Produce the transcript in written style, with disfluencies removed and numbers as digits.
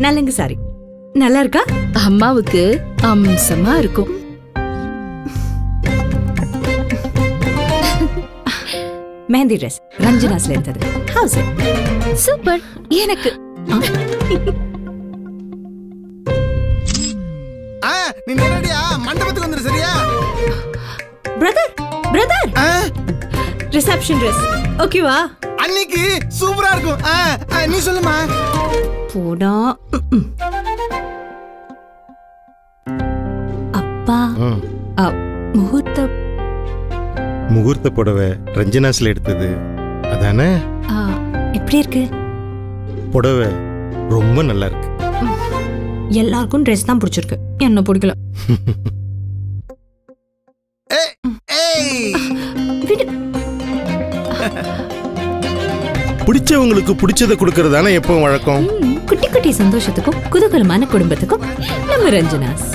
நல்லங்க sorry நல்லா இருக்கா? அம்மாவுக்கு அம்சமா இருக்கும். மெஹந்தி ட்ரெஸ் ரஞ்சனாஸ்ல எடுத்தது. How's it? சூப்பர். எனக்கு நீ நேரடியா மண்டபத்துக்கு வந்துரு சரியா? பிரதர் பிரதர் ரிசப்ஷன் ட்ரெஸ் ஓகேவா? அன்னைக்கு சூப்பரா இருக்கும். நீ சொல்லுமா. போடா. அப்பா முகூர்த்த புடவை ரஞ்சனாஸ்ல எடுத்தது அதானே? எப்படி இருக்கு புடவை? ரொம்ப நல்லா இருக்கு. எல்லாருக்கும் ட்ரெஸ் தான் பிடிச்சிருக்கு, என்ன பிடிக்கல. பிடிச்சவங்களுக்கு பிடிச்சதை கொடுக்கறதானே எப்பவும் வழக்கம். குட்டி குட்டி சந்தோஷத்துக்கும் குதூகலமான குடும்பத்துக்கும் நம்ம ரஞ்சனாஸ்.